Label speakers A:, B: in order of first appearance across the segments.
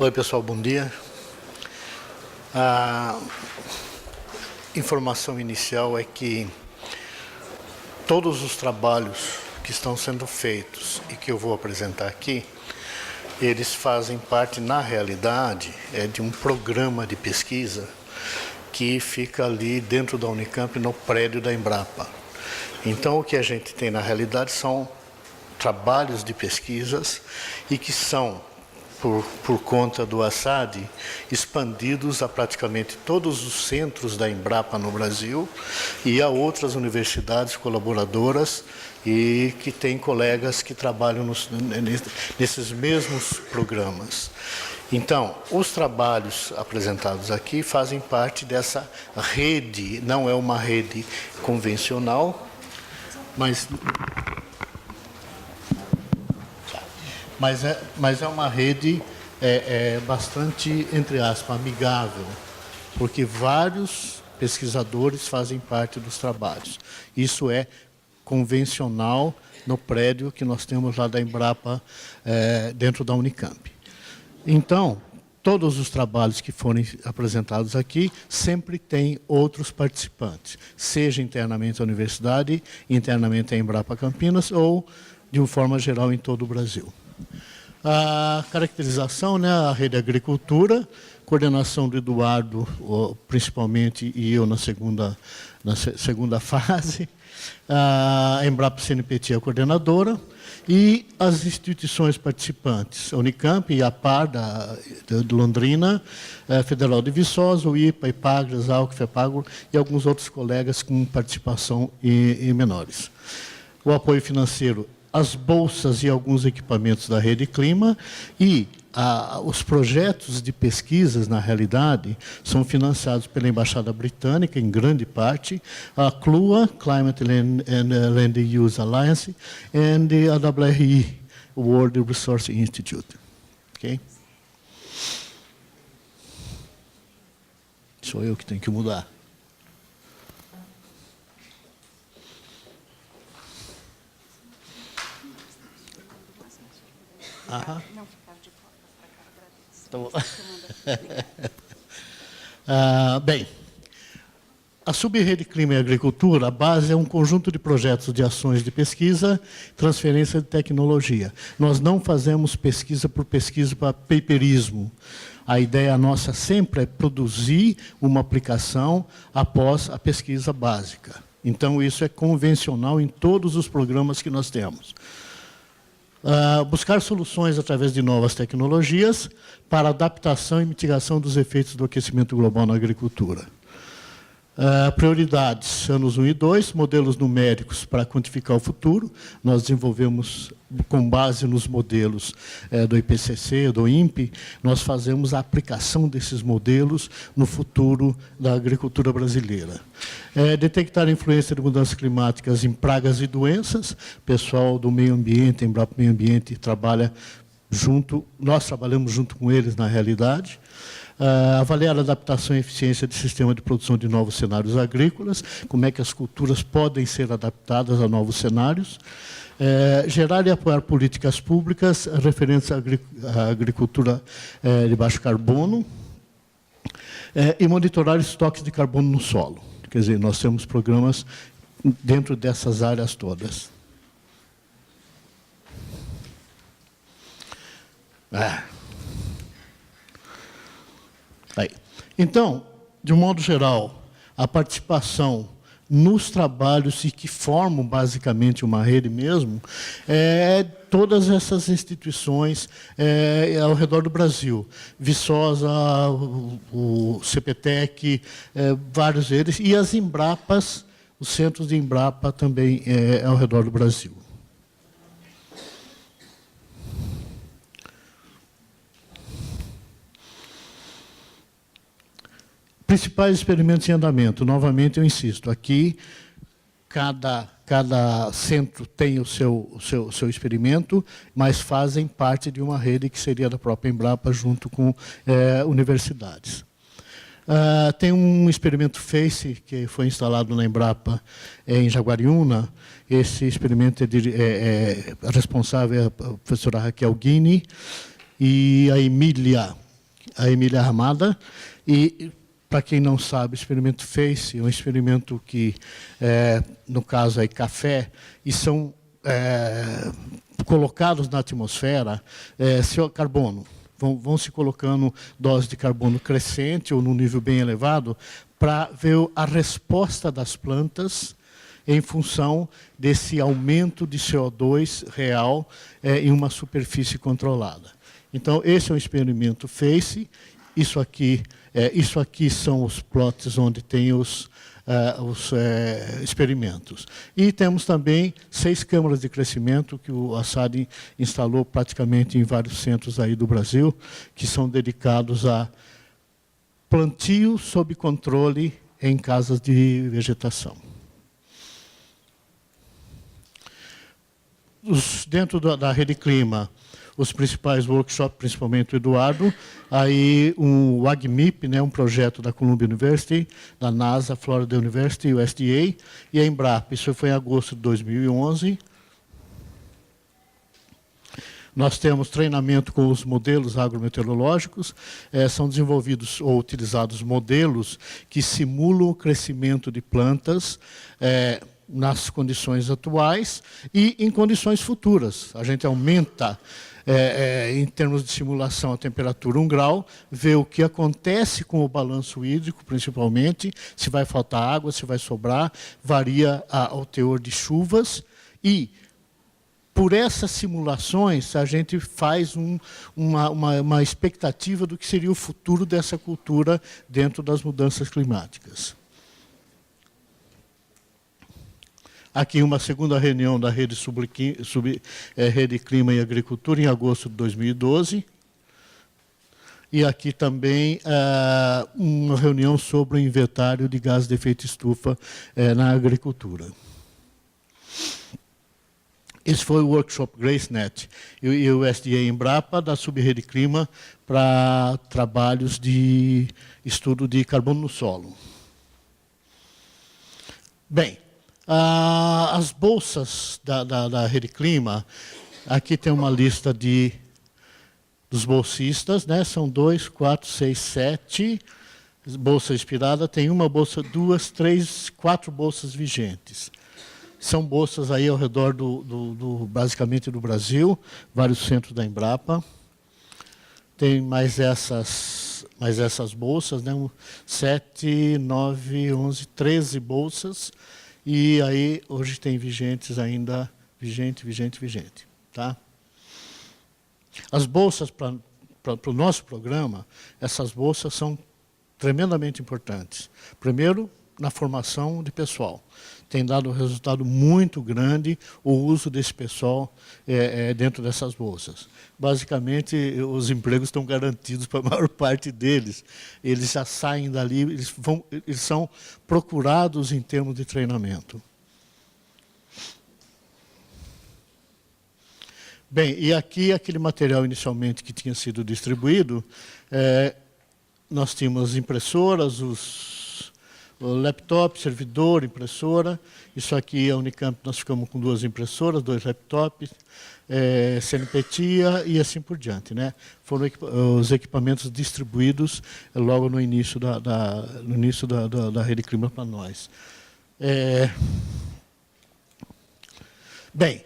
A: Oi, pessoal, bom dia. A informação inicial é que todos os trabalhos que estão sendo feitos e que eu vou apresentar aqui, eles fazem parte, na realidade, de um programa de pesquisa que fica ali dentro da Unicamp, no prédio da Embrapa. Então, o que a gente tem, na realidade, são trabalhos de pesquisas e que são, por conta do Assad, expandidos a praticamente todos os centros da Embrapa no Brasil e a outras universidades colaboradoras e que têm colegas que trabalham nesses mesmos programas. Então, os trabalhos apresentados aqui fazem parte dessa rede, não é uma rede convencional, mas é uma rede bastante, entre aspas, amigável, porque vários pesquisadores fazem parte dos trabalhos. Isso é convencional no prédio que nós temos lá da Embrapa, dentro da Unicamp. Então, todos os trabalhos que forem apresentados aqui sempre têm outros participantes, seja internamente a universidade, internamente a Embrapa Campinas ou, de uma forma geral, em todo o Brasil. A caracterização, né, a rede agricultura, coordenação do Eduardo, principalmente, e eu na segunda fase. A Embrapa CNPq é a coordenadora, e as instituições participantes, a Unicamp, a APAR, de Londrina, a Federal de Viçosa, o IPA, IPAGRES, ALC, FEPAGRO, e alguns outros colegas com participação em menores. O apoio financeiro, as bolsas e alguns equipamentos da Rede Clima e os projetos de pesquisas, na realidade, são financiados pela Embaixada Britânica, em grande parte, a CLUA, Climate and Land Use Alliance, e a WRI, World Resource Institute. Okay? Sou eu que tenho que mudar. Aham. Não ficar de costas para cá, agradeço. Bem, a Subrede Clima e Agricultura, a base é um conjunto de projetos de ações de pesquisa, transferência de tecnologia. Nós não fazemos pesquisa por pesquisa para paperismo. A ideia nossa sempre é produzir uma aplicação após a pesquisa básica. Então, isso é convencional em todos os programas que nós temos. Buscar soluções através de novas tecnologias para adaptação e mitigação dos efeitos do aquecimento global na agricultura. Prioridades, anos 1 e 2, modelos numéricos para quantificar o futuro. Nós desenvolvemos, com base nos modelos do IPCC, do INPE, nós fazemos a aplicação desses modelos no futuro da agricultura brasileira. Detectar a influência de mudanças climáticas em pragas e doenças. O pessoal do meio ambiente, Embrapa Meio Ambiente, trabalha junto, nós trabalhamos junto com eles, na realidade. Avaliar a adaptação e eficiência do sistema de produção de novos cenários agrícolas, como é que as culturas podem ser adaptadas a novos cenários. Gerar e apoiar políticas públicas referentes à agricultura de baixo carbono e monitorar estoques de carbono no solo. Quer dizer, nós temos programas dentro dessas áreas todas. Aí. Então, de um modo geral, a participação nos trabalhos e que formam basicamente uma rede mesmo, todas essas instituições ao redor do Brasil. Viçosa, o CPTEC, vários deles, e as Embrapas, os centros de Embrapa também ao redor do Brasil. Principais experimentos em andamento. Novamente, eu insisto, aqui cada centro tem o seu experimento, mas fazem parte de uma rede que seria da própria Embrapa, junto com universidades. Tem um experimento FACE, que foi instalado na Embrapa em Jaguariúna. Esse experimento responsável é a professora Raquel Guini, e a Emília a Emília Ramada. E, para quem não sabe, o experimento FACE é um experimento que, no caso, é café, e são colocados na atmosfera seu carbono. Vão se colocando doses de carbono crescente ou num nível bem elevado para ver a resposta das plantas em função desse aumento de CO2 real em uma superfície controlada. Então, esse é um experimento FACE. Isso aqui são os plots onde tem os experimentos. E temos também 6 câmaras de crescimento que o Assad instalou praticamente em vários centros aí do Brasil, que são dedicados a plantio sob controle em casas de vegetação. Dentro da Rede Clima, os principais workshops, principalmente o Eduardo, aí o WAGMIP, né, um projeto da Columbia University, da NASA, Florida University, USDA, e a Embrapa. Isso foi em agosto de 2011. Nós temos treinamento com os modelos agrometeorológicos, são desenvolvidos ou utilizados modelos que simulam o crescimento de plantas nas condições atuais e em condições futuras. A gente aumenta, em termos de simulação, a temperatura 1 grau, vê o que acontece com o balanço hídrico, principalmente, se vai faltar água, se vai sobrar, varia o teor de chuvas, e por essas simulações a gente faz uma expectativa do que seria o futuro dessa cultura dentro das mudanças climáticas. Aqui uma segunda reunião da Rede Rede Clima e Agricultura, em agosto de 2012. E aqui também uma reunião sobre o inventário de gases de efeito estufa na agricultura. Esse foi o workshop GraceNet e o USDA Embrapa da Subrede Clima para trabalhos de estudo de carbono no solo. Bem, as bolsas da Rede Clima, aqui tem uma lista dos bolsistas, né? São 2, 4, 6, 7 bolsas inspiradas, tem uma bolsa, 2, 3, 4 bolsas vigentes. São bolsas aí ao redor basicamente do Brasil, vários centros da Embrapa. Tem mais essas bolsas, né? 7, 9, 11, 13 bolsas. E aí, hoje tem vigentes ainda, vigente. Tá? As bolsas para o nosso programa, essas bolsas são tremendamente importantes. Primeiro, na formação de pessoal. Tem dado um resultado muito grande o uso desse pessoal dentro dessas bolsas. Basicamente, os empregos estão garantidos para a maior parte deles. Eles já saem dali, eles são procurados em termos de treinamento. Bem, e aqui, aquele material inicialmente que tinha sido distribuído, nós tínhamos impressoras, o laptop, servidor, impressora. Isso aqui, a Unicamp, nós ficamos com 2 impressoras, 2 laptops, CNPTIA e assim por diante, né? Foram os equipamentos distribuídos logo no início da Rede Clima para nós. Bem,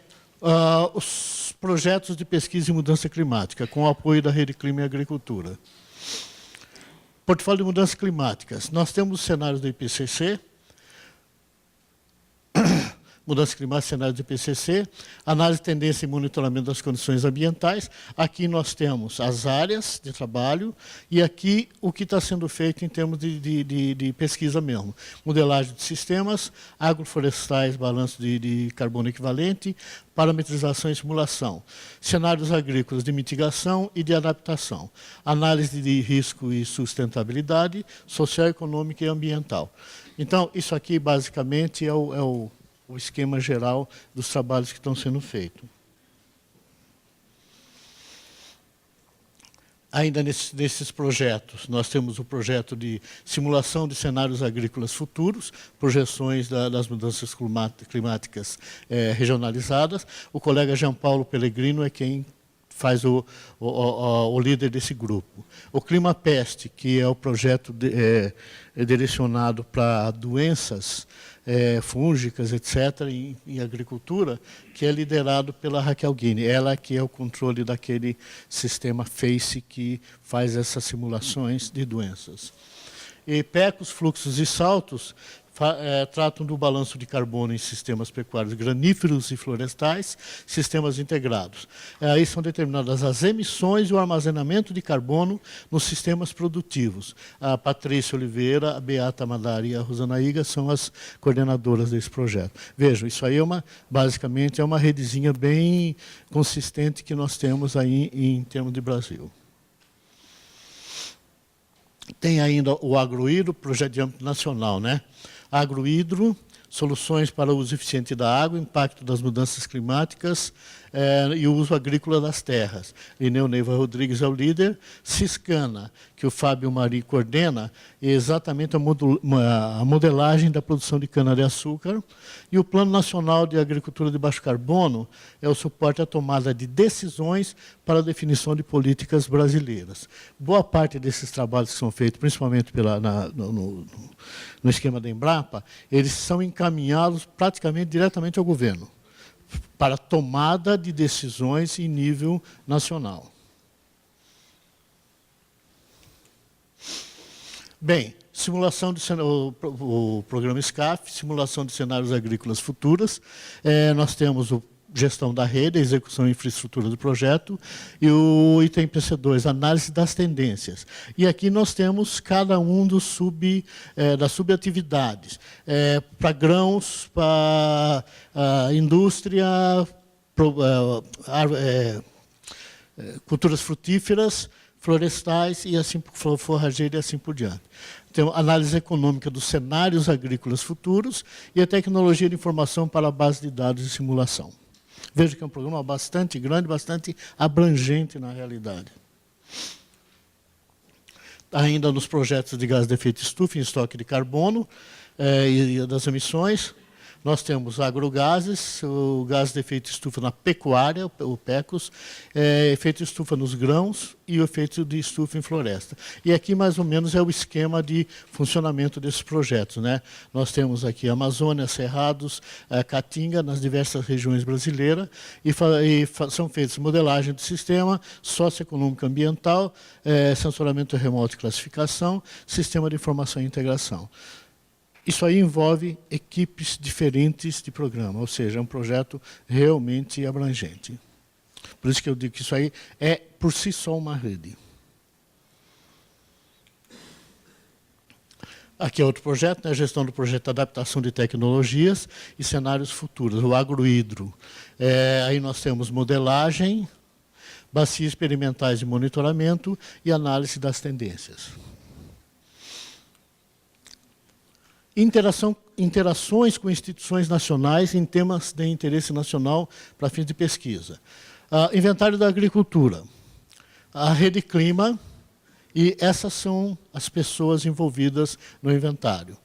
A: os projetos de pesquisa e mudança climática, com o apoio da Rede Clima e Agricultura. Portfólio de mudanças climáticas. Nós temos os cenários do IPCC, mudanças climáticas, cenários do IPCC, análise de tendência e monitoramento das condições ambientais. Aqui nós temos as áreas de trabalho e aqui o que está sendo feito em termos de pesquisa mesmo. Modelagem de sistemas, agroflorestais, balanço de carbono equivalente, parametrização e simulação, cenários agrícolas de mitigação e de adaptação, análise de risco e sustentabilidade, socioeconômica e ambiental. Então, isso aqui basicamente é o esquema geral dos trabalhos que estão sendo feitos. Ainda nesses projetos, nós temos o projeto de simulação de cenários agrícolas futuros, projeções das mudanças climáticas regionalizadas. O colega Jean Paulo Pellegrino é quem faz o líder desse grupo. O Climapest, que é o projeto direcionado para doenças fúngicas, etc., em agricultura, que é liderado pela Raquel Guine. Ela que é o controle daquele sistema FACE que faz essas simulações de doenças. E PECOS, fluxos e saltos, tratam do balanço de carbono em sistemas pecuários graníferos e florestais, sistemas integrados. Aí são determinadas as emissões e o armazenamento de carbono nos sistemas produtivos. A Patrícia Oliveira, a Beata Madari e a Rosana Iga são as coordenadoras desse projeto. Vejam, isso aí basicamente é uma redezinha bem consistente que nós temos aí em termos de Brasil. Tem ainda o Agrohidro, projeto de âmbito nacional, né? Agrohidro, soluções para o uso eficiente da água, impacto das mudanças climáticas e o uso agrícola das terras. Lineu Neiva Rodrigues é o líder. Ciscana, que o Fábio Mari coordena, é exatamente a modelagem da produção de cana-de-açúcar. E o Plano Nacional de Agricultura de Baixo Carbono é o suporte à tomada de decisões para a definição de políticas brasileiras. Boa parte desses trabalhos que são feitos, principalmente no esquema da Embrapa, eles são encaminhados praticamente diretamente ao governo, para tomada de decisões em nível nacional. Bem, simulação de o programa SCAF, simulação de cenários agrícolas futuras. Nós temos gestão da rede, execução e infraestrutura do projeto, e o item PC2, análise das tendências. E aqui nós temos cada um das subatividades, para grãos, para indústria, culturas frutíferas, florestais e assim forrageira e assim por diante. Tem análise econômica dos cenários agrícolas futuros e a tecnologia de informação para a base de dados e simulação. Veja que é um programa bastante grande, bastante abrangente na realidade. Ainda nos projetos de gás de efeito estufa em estoque de carbono e das emissões, nós temos agrogases, o gás de efeito estufa na pecuária, o PECOS, efeito estufa nos grãos e o efeito de estufa em floresta. E aqui, mais ou menos, é o esquema de funcionamento desses projetos, né? Nós temos aqui Amazônia, Cerrados, Caatinga, nas diversas regiões brasileiras, e são feitas modelagem do sistema, socioeconômico ambiental, sensoramento remoto e classificação, sistema de informação e integração. Isso aí envolve equipes diferentes de programa, ou seja, é um projeto realmente abrangente. Por isso que eu digo que isso aí é, por si só, uma rede. Aqui é outro projeto, né? Gestão do projeto de adaptação de tecnologias e cenários futuros, o Agrohidro. Aí nós temos modelagem, bacias experimentais de monitoramento e análise das tendências. Interações com instituições nacionais em temas de interesse nacional para fins de pesquisa. Inventário da agricultura, a Rede Clima, e essas são as pessoas envolvidas no inventário.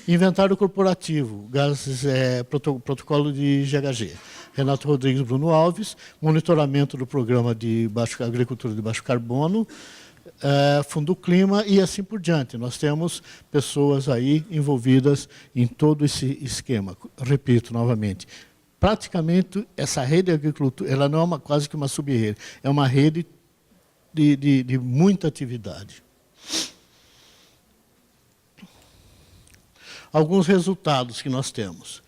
A: Inventário corporativo, gases, protocolo de GHG. Renato Rodrigues Bruno Alves, monitoramento do programa de agricultura de baixo carbono, Fundo Clima e assim por diante. Nós temos pessoas aí envolvidas em todo esse esquema. Repito novamente, praticamente essa rede de agricultura, ela não é quase que uma sub-rede, é uma rede de muita atividade. Alguns resultados que nós temos.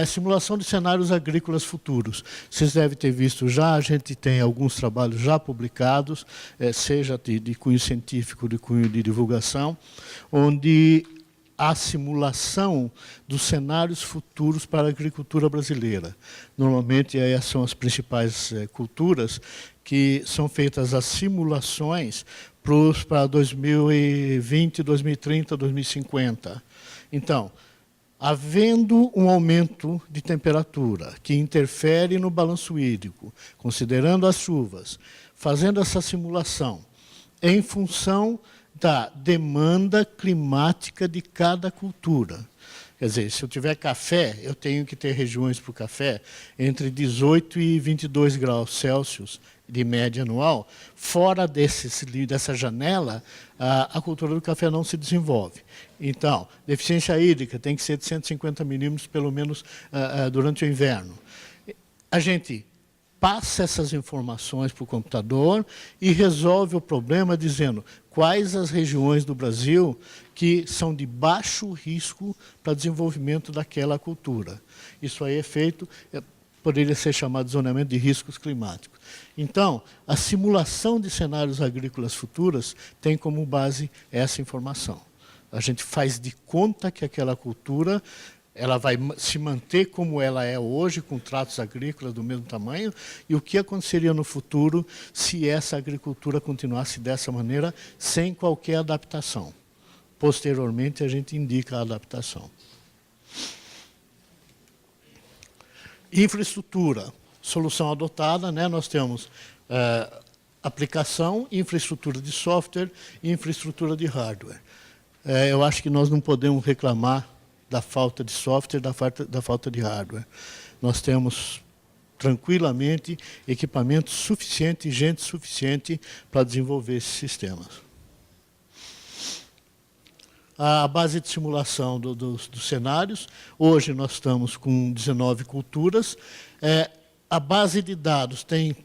A: Simulação de cenários agrícolas futuros. Vocês devem ter visto já, a gente tem alguns trabalhos já publicados, seja de cunho científico, de cunho de divulgação, onde a simulação dos cenários futuros para a agricultura brasileira. Normalmente, essas são as principais culturas que são feitas as simulações para 2020, 2030, 2050. Então, havendo um aumento de temperatura que interfere no balanço hídrico, considerando as chuvas, fazendo essa simulação em função da demanda climática de cada cultura, Quer dizer, se eu tiver café, eu tenho que ter regiões para o café entre 18 e 22 graus Celsius de média anual. Fora dessa janela, a cultura do café não se desenvolve. Então, deficiência hídrica tem que ser de 150 milímetros, pelo menos, durante o inverno. A gente passa essas informações para o computador e resolve o problema dizendo quais as regiões do Brasil que são de baixo risco para desenvolvimento daquela cultura. Isso aí é feito, poderia ser chamado de zoneamento de riscos climáticos. Então, a simulação de cenários agrícolas futuros tem como base essa informação. A gente faz de conta que aquela cultura ela vai se manter como ela é hoje, com tratos agrícolas do mesmo tamanho, e o que aconteceria no futuro se essa agricultura continuasse dessa maneira, sem qualquer adaptação. Posteriormente, a gente indica a adaptação. Infraestrutura, solução adotada, né? Nós temos aplicação, infraestrutura de software e infraestrutura de hardware. Eu acho que nós não podemos reclamar da falta de software, da falta de hardware. Nós temos, tranquilamente, equipamento suficiente e gente suficiente para desenvolver esses sistemas. A base de simulação dos cenários, hoje nós estamos com 19 culturas. A base de dados tem,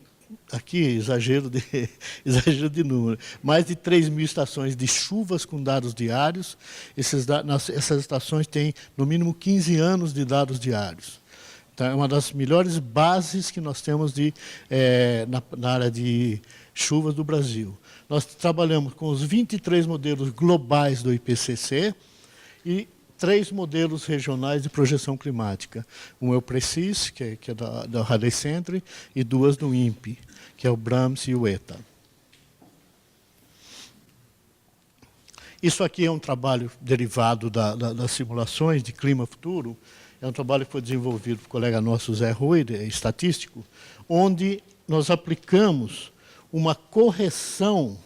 A: aqui exagero de número, mais de 3.000 estações de chuvas com dados diários. Essas estações têm, no mínimo, 15 anos de dados diários. Então, é uma das melhores bases que nós temos na área de chuvas do Brasil. Nós trabalhamos com os 23 modelos globais do IPCC e 3 modelos regionais de projeção climática. Um é o PRECIS, que é da Halley Century, e 2 do INPE, que é o BRAMS e o ETA. Isso aqui é um trabalho derivado das simulações de clima futuro. É um trabalho que foi desenvolvido pelo colega nosso, Zé Rui, estatístico, onde nós aplicamos uma correção,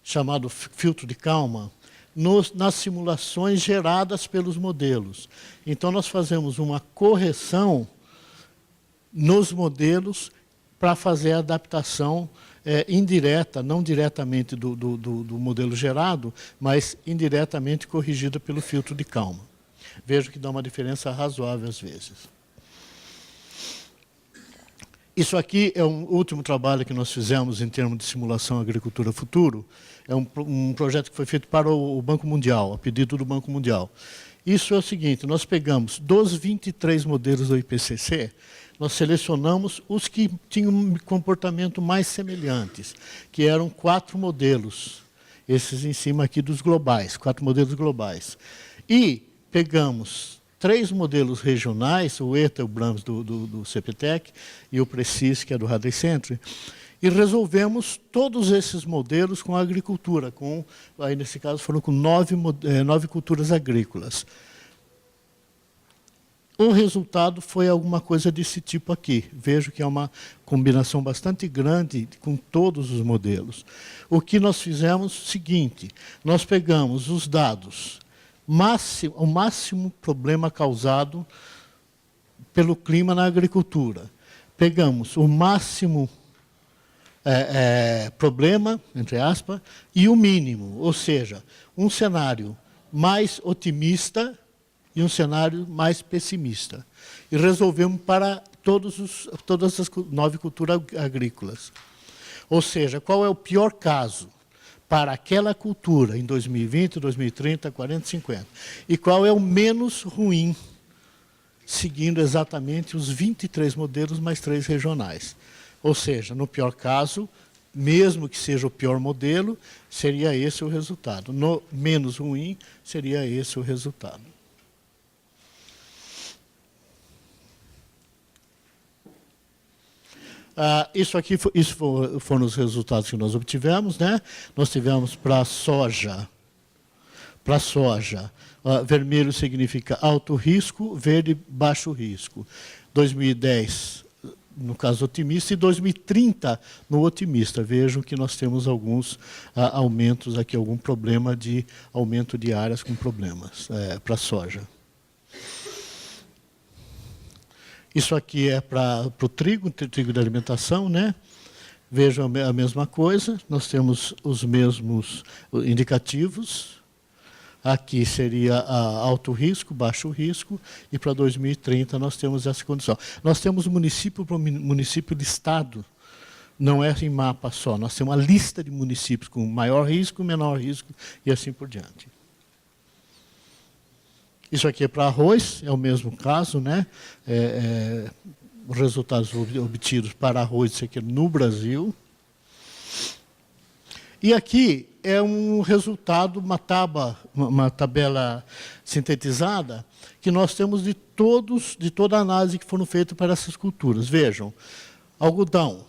A: chamado filtro de Kalman, nas simulações geradas pelos modelos. Então, nós fazemos uma correção nos modelos para fazer a adaptação indireta, não diretamente do modelo gerado, mas indiretamente corrigida pelo filtro de Kalman. Vejo que dá uma diferença razoável às vezes. Isso aqui é um último trabalho que nós fizemos em termos de simulação agricultura futuro. É um projeto que foi feito para o Banco Mundial, a pedido do Banco Mundial. Isso é o seguinte, nós pegamos dos 23 modelos do IPCC, nós selecionamos os que tinham um comportamento mais semelhantes, que eram 4 modelos, esses em cima aqui dos globais, 4 modelos globais. E pegamos 3 modelos regionais, o ETA, o BRAMS do CPTEC e o PRECIS, que é do Halley Century, e resolvemos todos esses modelos com a agricultura, aí nesse caso foram com 9 culturas agrícolas. O resultado foi alguma coisa desse tipo aqui. Vejo que é uma combinação bastante grande com todos os modelos. O que nós fizemos é o seguinte, nós pegamos os dados, o máximo problema causado pelo clima na agricultura. Pegamos o máximo problema, entre aspas, e o mínimo, ou seja, um cenário mais otimista e um cenário mais pessimista. E resolvemos para todas as 9 culturas agrícolas. Ou seja, qual é o pior caso para aquela cultura em 2020, 2030, 40, 50? E qual é o menos ruim, seguindo exatamente os 23 modelos mais 3 regionais? Ou seja, no pior caso, mesmo que seja o pior modelo, seria esse o resultado. No menos ruim, seria esse o resultado. Isso aqui foram os resultados que nós obtivemos, né? Nós tivemos para a soja, vermelho significa alto risco, verde baixo risco. 2010, no caso otimista, e 2030 no otimista. Vejam que nós temos alguns aumentos aqui, algum problema de aumento de áreas com problemas para a soja. Isso aqui é para o trigo de alimentação, né? Vejam a mesma coisa, nós temos os mesmos indicativos. Aqui seria alto risco, baixo risco, e para 2030 nós temos essa condição. Nós temos município por município listado, não é em mapa só, nós temos uma lista de municípios com maior risco, menor risco e assim por diante. Isso aqui é para arroz, é o mesmo caso, né? Os resultados obtidos para arroz, isso aqui no Brasil. E aqui é um resultado, uma tabela sintetizada, que nós temos de toda a análise que foram feitas para essas culturas. Vejam, algodão.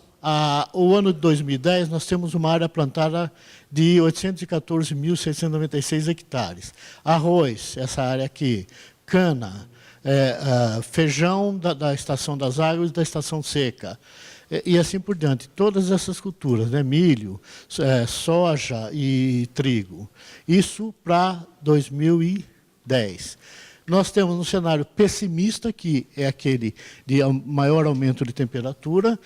A: O ano de 2010, nós temos uma área plantada de 814.696 hectares. Arroz, essa área aqui. Cana, feijão da estação das águas e da estação seca. E assim por diante. Todas essas culturas, né? Milho, soja e trigo. Isso para 2010. Nós temos um cenário pessimista, que é aquele de maior aumento de temperatura.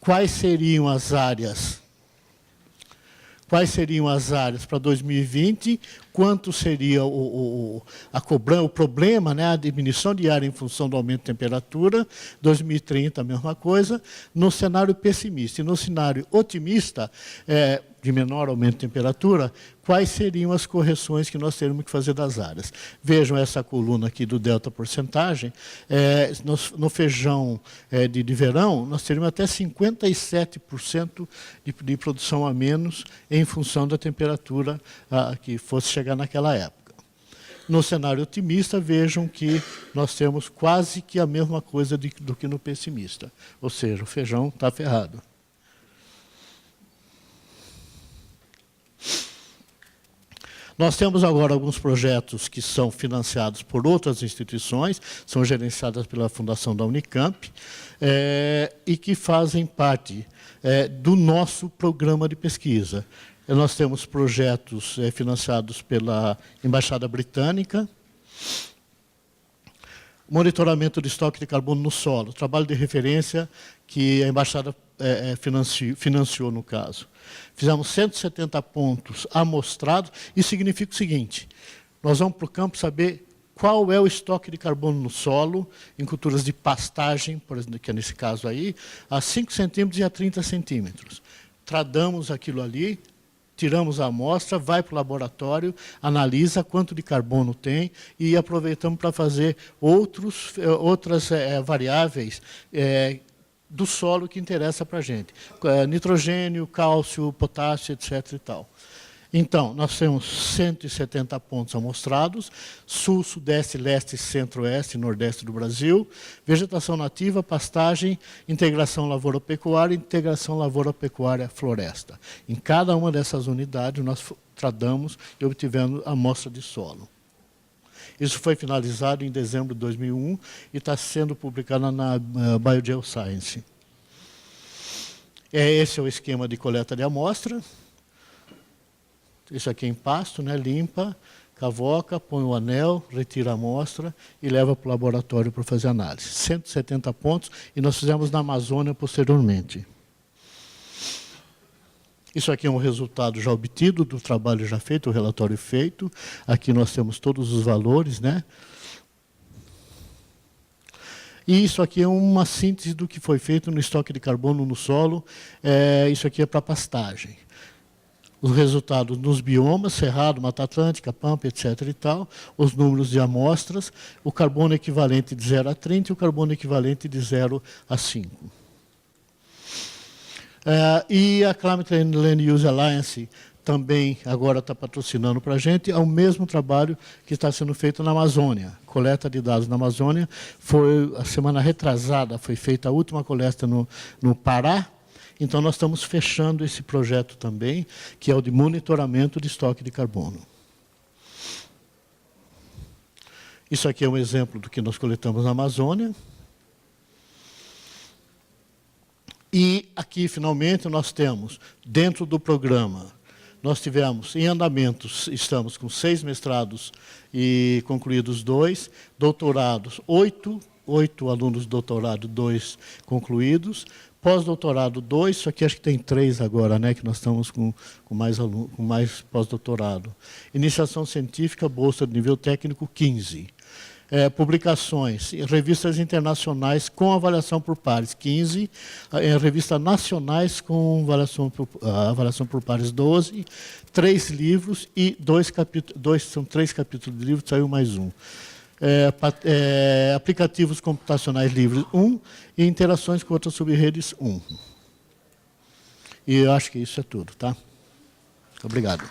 A: Quais seriam as áreas? Quais seriam as áreas para 2020? Quanto seria o problema, né, a diminuição de área em função do aumento de temperatura? 2030, a mesma coisa. No cenário pessimista. E no cenário otimista, de menor aumento de temperatura, quais seriam as correções que nós teríamos que fazer das áreas? Vejam essa coluna aqui do delta porcentagem. No feijão de verão, nós teríamos até 57% de produção a menos em função da temperatura que fosse chegar naquela época. No cenário otimista, vejam que nós temos quase que a mesma coisa do que no pessimista. Ou seja, o feijão está ferrado. Nós temos agora alguns projetos que são financiados por outras instituições, são gerenciadas pela Fundação da Unicamp, e que fazem parte do nosso programa de pesquisa. Nós temos projetos financiados pela Embaixada Britânica, monitoramento de estoque de carbono no solo, trabalho de referência que a Embaixada financiou no caso. Fizemos 170 pontos amostrados, isso significa o seguinte: nós vamos para o campo saber qual é o estoque de carbono no solo, em culturas de pastagem, por exemplo, que é nesse caso aí, a 5 centímetros e a 30 centímetros. Tradamos aquilo ali, tiramos a amostra, vai para o laboratório, analisa quanto de carbono tem e aproveitamos para fazer outras variáveis do solo que interessa para a gente. Nitrogênio, cálcio, potássio, etc. e tal. Então, nós temos 170 pontos amostrados, sul, sudeste, leste, centro-oeste e nordeste do Brasil, vegetação nativa, pastagem, integração lavoura-pecuária, integração lavoura-pecuária-floresta. Em cada uma dessas unidades, nós tradamos e obtivemos amostra de solo. Isso foi finalizado em dezembro de 2001 e está sendo publicado na BioGeoscience. Esse é o esquema de coleta de amostra. Isso aqui é em pasto, né? Limpa, cavoca, põe o anel, retira a amostra e leva para o laboratório para fazer análise. 170 pontos, e nós fizemos na Amazônia posteriormente. Isso aqui é um resultado já obtido do trabalho já feito, o relatório feito. Aqui nós temos todos os valores, né? E isso aqui é uma síntese do que foi feito no estoque de carbono no solo. Isso aqui é para pastagem. Os resultados nos biomas, Cerrado, Mata Atlântica, Pampa, etc. e tal, os números de amostras, o carbono equivalente de 0 a 30 e o carbono equivalente de 0 a 5. E a Climate and Land Use Alliance também agora está patrocinando para a gente, é o mesmo trabalho que está sendo feito na Amazônia. Coleta de dados na Amazônia, a semana retrasada foi feita a última coleta no Pará. Então, nós estamos fechando esse projeto também, que é o de monitoramento de estoque de carbono. Isso aqui é um exemplo do que nós coletamos na Amazônia. E aqui, finalmente, nós temos, dentro do programa, nós tivemos em andamentos, estamos com 6 mestrados e concluídos 2, doutorados 8, 8 alunos de doutorado, 2 concluídos. Pós-doutorado, 2, só que acho que tem 3 agora, né, que nós estamos com mais pós-doutorado. Iniciação científica, bolsa de nível técnico, 15. Publicações em revistas internacionais com avaliação por pares, 15. Em revistas nacionais com avaliação por pares, 12. 3 livros e 2 capítulos, são 3 capítulos de livro, saiu mais um. Aplicativos computacionais livres, 1, e interações com outras subredes, 1. E eu acho que isso é tudo, tá? Obrigado.